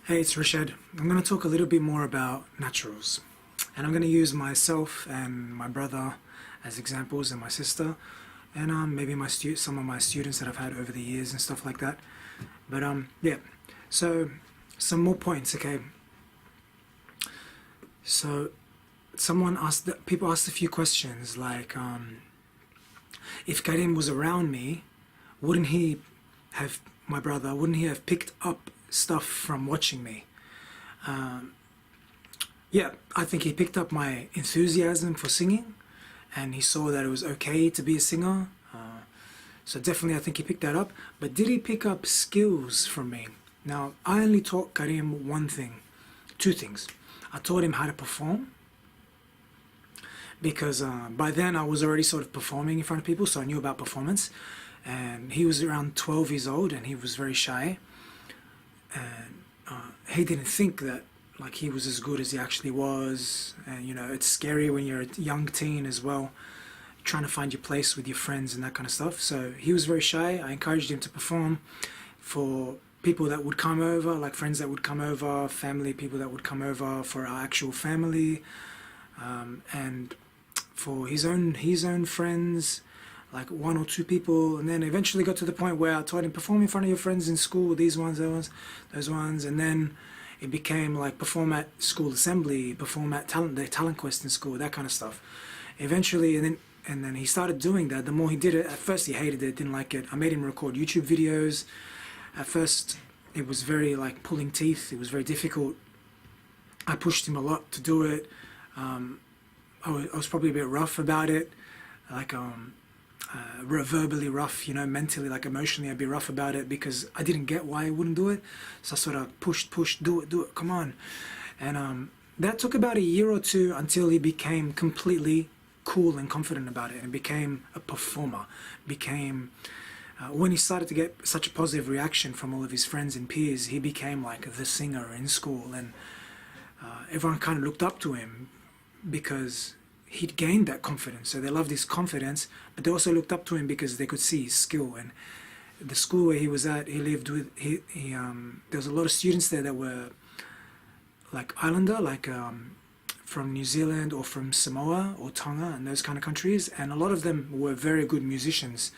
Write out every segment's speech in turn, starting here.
Hey, it's Rashad. I'm going to talk a little bit more about naturals. And I'm going to use myself and my brother as examples and my sister and maybe some of my students that I've had over the years and stuff like that. But yeah, so some more points, okay? So people asked a few questions like, if Karim was around me, wouldn't he my brother, wouldn't he have picked up stuff from watching me? Yeah, I think he picked up my enthusiasm for singing, and he saw that it was okay to be a singer. So definitely, I think he picked that up. But did he pick up skills from me? Now, I only taught Karim one thing, two things. I taught him how to perform because by then I was already sort of performing in front of people, so I knew about performance. And he was around 12 years old, and he was very shy. And he didn't think that like he was as good as he actually was. And you know, it's scary when you're a young teen as well, trying to find your place with your friends and that kind of stuff. So he was very shy. I encouraged him to perform for people that would come over, like friends that would come over, family, people that would come over for our actual family, and for his own friends, like one or two people. And then eventually got to the point where I taught him perform in front of your friends in school, these ones, those ones, and then it became like perform at school assembly, perform at the talent quest in school, that kind of stuff. Eventually, and then he started doing that. The more he did it, at first he hated it, didn't like it. I made him record YouTube videos. At first, it was very like pulling teeth. It was very difficult. I pushed him a lot to do it. I was probably a bit rough about it, like verbally rough, you know, mentally, like emotionally, I'd be rough about it because I didn't get why he wouldn't do it. So I sort of pushed, do it, come on. And that took about a year or two until he became completely cool and confident about it and became a performer. When he started to get such a positive reaction from all of his friends and peers, he became like the singer in school, and everyone kind of looked up to him because he'd gained that confidence. So they loved his confidence, but they also looked up to him because they could see his skill. And the school where he was at, he lived with, there was a lot of students there that were like islander, like from New Zealand or from Samoa or Tonga and those kind of countries. And a lot of them were very good musicians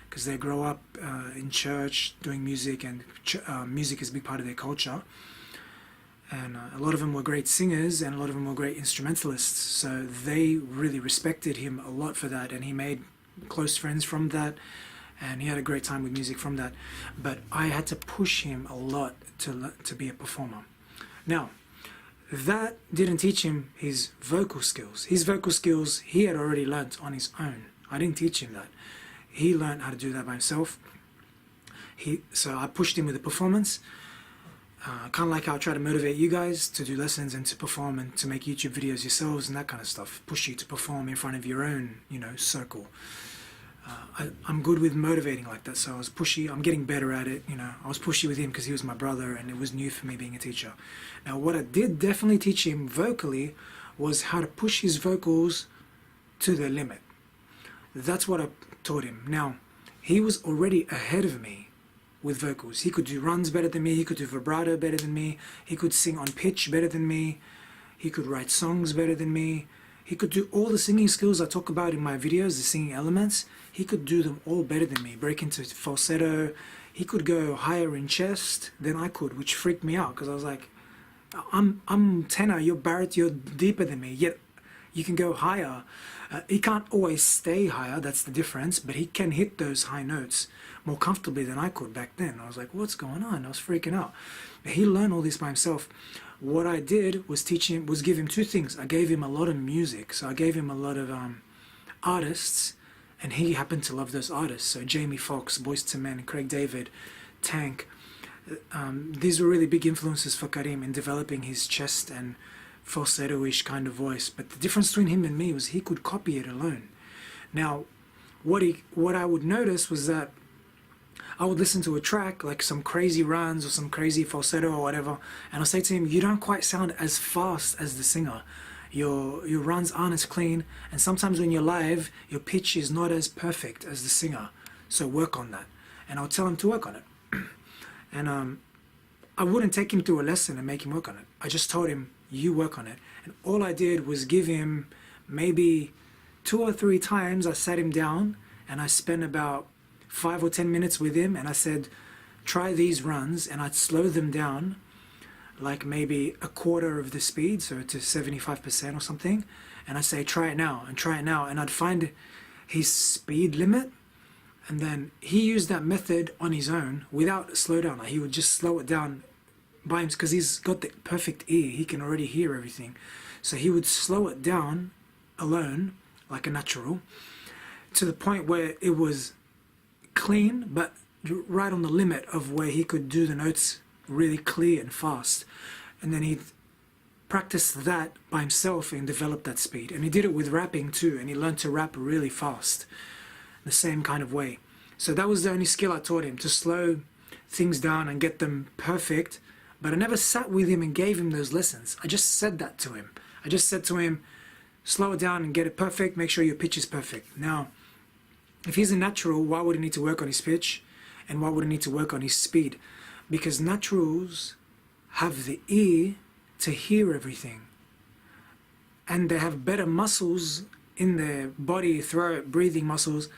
because they grow up in church doing music, and music is a big part of their culture. And a lot of them were great singers, and a lot of them were great instrumentalists. So they really respected him a lot for that, and he made close friends from that, and he had a great time with music from that. But I had to push him a lot to be a performer. Now, that didn't teach him his vocal skills. His vocal skills he had already learnt on his own. I didn't teach him that. He learned how to do that by himself. So I pushed him with the performance. Kind of like how I try to motivate you guys to do lessons and to perform and to make YouTube videos yourselves and that kind of stuff. Push you to perform in front of your own, you know, circle. I'm good with motivating like that, so I was pushy. I'm getting better at it, you know. I was pushy with him because he was my brother and it was new for me being a teacher. Now, what I did definitely teach him vocally was how to push his vocals to their limit. That's what I taught him. Now, he was already ahead of me with vocals. He could do runs better than me, he could do vibrato better than me, he could sing on pitch better than me, he could write songs better than me, he could do all the singing skills I talk about in my videos, the singing elements. He could do them all better than me, break into falsetto. He could go higher in chest than I could, which freaked me out because I was like, I'm tenor, you're baritone, you're deeper than me, yet you can go higher. He can't always stay higher, that's the difference, but he can hit those high notes more comfortably than I could back then. I was like, what's going on? I was freaking out. He learned all this by himself. What I did was give him two things. I gave him a lot of music, so I gave him a lot of artists, and he happened to love those artists. So Jamie Foxx, Boyz II Men, Craig David, Tank. These were really big influences for Karim in developing his chest and falsetto-ish kind of voice. But the difference between him and me was he could copy it alone. Now, what I would notice was that I would listen to a track, like some crazy runs or some crazy falsetto or whatever, and I'll say to him, you don't quite sound as fast as the singer. Your runs aren't as clean, and sometimes when you're live, your pitch is not as perfect as the singer. So work on that. And I'll tell him to work on it. And I wouldn't take him through a lesson and make him work on it. I just told him, you work on it. And all I did was give him maybe 2 or 3 times. I sat him down and I spent about 5 or 10 minutes with him, and I said, try these runs, and I'd slow them down like maybe a quarter of the speed, so to 75% or something, and I'd say, try it now, and I'd find his speed limit, and then he used that method on his own without a slowdown. Like, he would just slow it down by him, because he's got the perfect ear, he can already hear everything, so he would slow it down alone like a natural, to the point where it was clean, but right on the limit of where he could do the notes really clear and fast. And then he'd practice that by himself and develop that speed. And he did it with rapping too, and he learned to rap really fast, the same kind of way. So that was the only skill I taught him, to slow things down and get them perfect. But I never sat with him and gave him those lessons. I just said that to him. I just said to him, slow it down and get it perfect, make sure your pitch is perfect. Now, if he's a natural, why would he need to work on his pitch? And why would he need to work on his speed? Because naturals have the ear to hear everything. And they have better muscles in their body, throat, breathing muscles,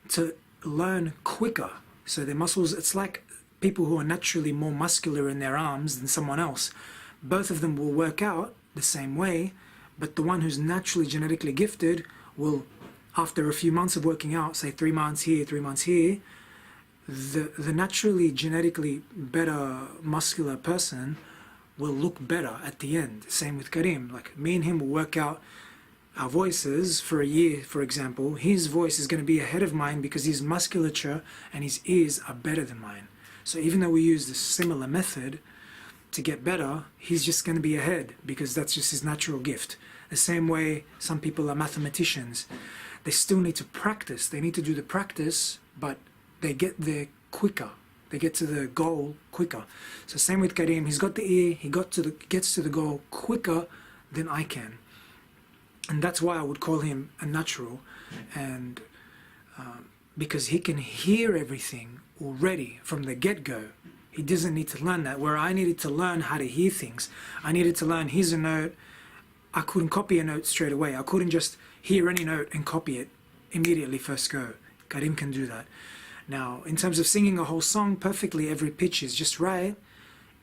to learn quicker. So their muscles, it's like people who are naturally more muscular in their arms than someone else. Both of them will work out the same way, but the one who's naturally genetically gifted will, after a few months of working out, say 3 months here, 3 months here, the naturally genetically better muscular person will look better at the end. Same with Karim. Like, me and him will work out our voices for a year, for example. His voice is going to be ahead of mine because his musculature and his ears are better than mine. So even though we use the similar method to get better, he's just going to be ahead because that's just his natural gift. The same way some people are mathematicians. They still need to practice. They need to do the practice, but they get there quicker. They get to the goal quicker. So same with Karim. He's got the ear. He gets to the goal quicker than I can. And that's why I would call him a natural. And because he can hear everything already from the get-go. He doesn't need to learn that. Where I needed to learn how to hear things. I needed to learn, here's a note. I couldn't copy a note straight away. I couldn't just hear any note and copy it immediately first go. Karim can do that. Now, in terms of singing a whole song perfectly, every pitch is just right.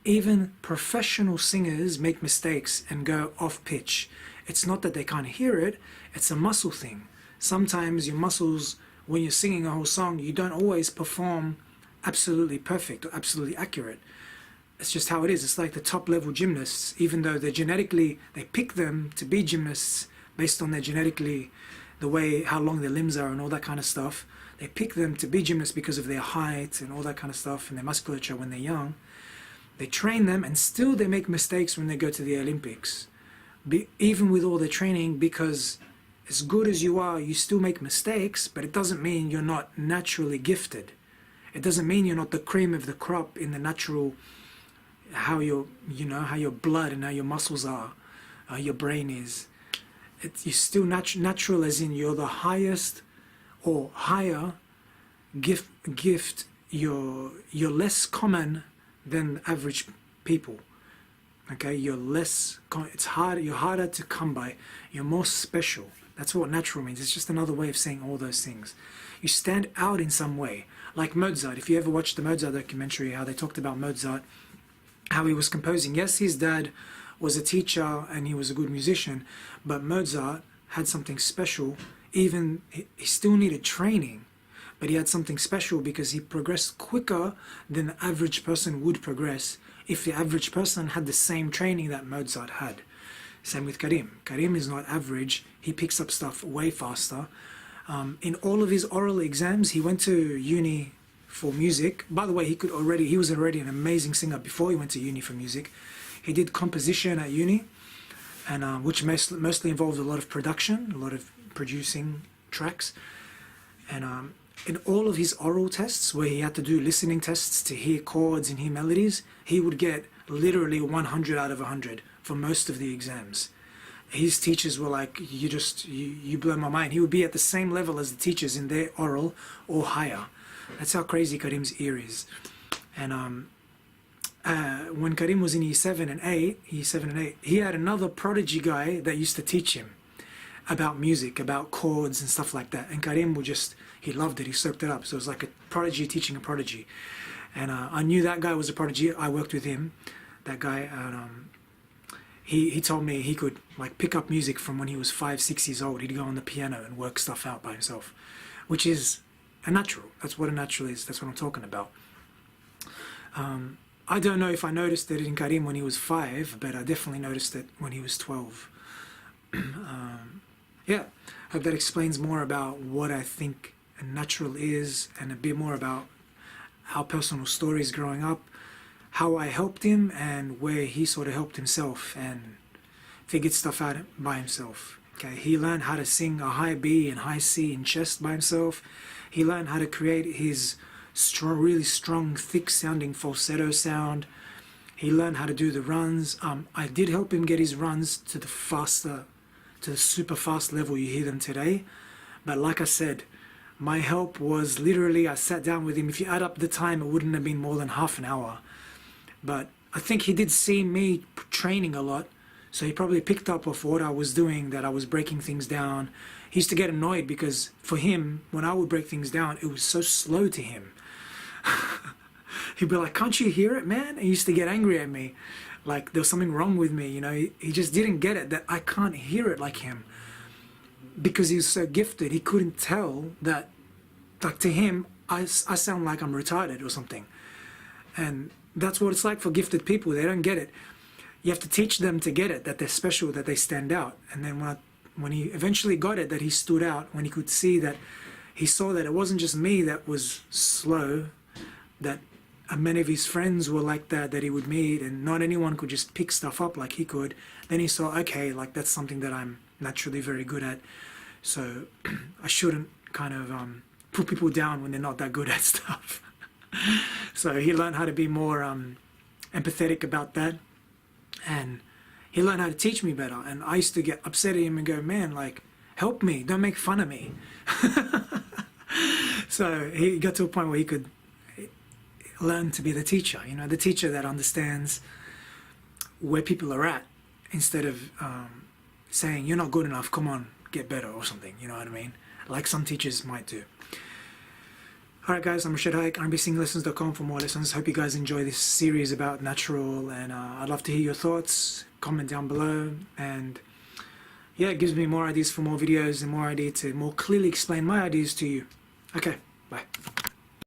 Even professional singers make mistakes and go off pitch. It's not that they can't hear it, it's a muscle thing. Sometimes your muscles, when you're singing a whole song, you don't always perform absolutely perfect or absolutely accurate. It's just how it is. It's like the top level gymnasts, even though they're genetically, they pick them to be gymnasts based on their genetically, the way, how long their limbs are and all that kind of stuff. They pick them to be gymnasts because of their height and all that kind of stuff and their musculature when they're young. They train them and still they make mistakes when they go to the Olympics. Even with all their training, because as good as you are, you still make mistakes, but it doesn't mean you're not naturally gifted. It doesn't mean you're not the cream of the crop in the natural, how your blood and how your muscles are, how your brain is. You're still natural, as in you're the highest or higher gift. You're less common than average people. Okay, you're harder to come by. You're more special. That's what natural means. It's just another way of saying all those things. You stand out in some way. Like Mozart. If you ever watched the Mozart documentary, how they talked about Mozart, how he was composing. Yes, his dad was a teacher and he was a good musician, but Mozart had something special. Even he still needed training, but he had something special because he progressed quicker than the average person would progress if the average person had the same training that Mozart had. Same with Karim. Karim is not average. He picks up stuff way faster. In all of his oral exams, he went to uni for music. By the way, he was already an amazing singer before he went to uni for music. He did composition at uni, and which mostly involved a lot of production, a lot of producing tracks. And in all of his oral tests, where he had to do listening tests to hear chords and hear melodies, he would get literally 100 out of 100 for most of the exams. His teachers were like, you blow my mind. He would be at the same level as the teachers in their oral or higher. That's how crazy Karim's ear is. And when Karim was in year 7 and 8, he had another prodigy guy that used to teach him about music, about chords and stuff like that. And Karim would just, he loved it, he soaked it up. So it was like a prodigy teaching a prodigy. And I knew that guy was a prodigy. I worked with him, that guy. And he told me he could like pick up music from when he was 5, 6 years old. He'd go on the piano and work stuff out by himself, which is a natural. That's what a natural is. That's what I'm talking about. I don't know if I noticed it in Karim when he was 5, but I definitely noticed it when he was 12. Yeah, I hope that explains more about what I think a natural is, and a bit more about our personal stories growing up, how I helped him, and where he sort of helped himself and figured stuff out by himself. Okay, he learned how to sing a high B and high C in chest by himself. He learned how to create his strong, really strong, thick-sounding falsetto sound. He learned how to do the runs. I did help him get his runs to the super fast level you hear them today. But like I said, my help was literally, I sat down with him. If you add up the time, it wouldn't have been more than half an hour. But I think he did see me training a lot, so he probably picked up of what I was doing, that I was breaking things down. He used to get annoyed because for him, when I would break things down, it was so slow to him. He'd be like, "Can't you hear it, man?" And he used to get angry at me, like there was something wrong with me, you know. He just didn't get it, that I can't hear it like him. Because he was so gifted, he couldn't tell that, like to him, I sound like I'm retarded or something. And that's what it's like for gifted people. They don't get it. You have to teach them to get it, that they're special, that they stand out. And then when he eventually got it, that he stood out, when he could see that, he saw that it wasn't just me that was slow, that many of his friends were like that he would meet, and not anyone could just pick stuff up like he could. Then he saw, okay, like that's something that I'm naturally very good at. So I shouldn't kind of put people down when they're not that good at stuff. So he learned how to be more empathetic about that, and he learned how to teach me better. And I used to get upset at him and go, "Man, like, help me, don't make fun of me." So he got to a point where he could learn to be the teacher, you know, the teacher that understands where people are at, instead of saying, "You're not good enough, come on, get better," or something, you know what I mean? Like some teachers might do. Alright guys, I'm Rashid Hayek, rnbsinginglessons.com for more lessons. Hope you guys enjoy this series about natural, and I'd love to hear your thoughts. Comment down below, and yeah, it gives me more ideas for more videos and more idea to more clearly explain my ideas to you. Okay, bye.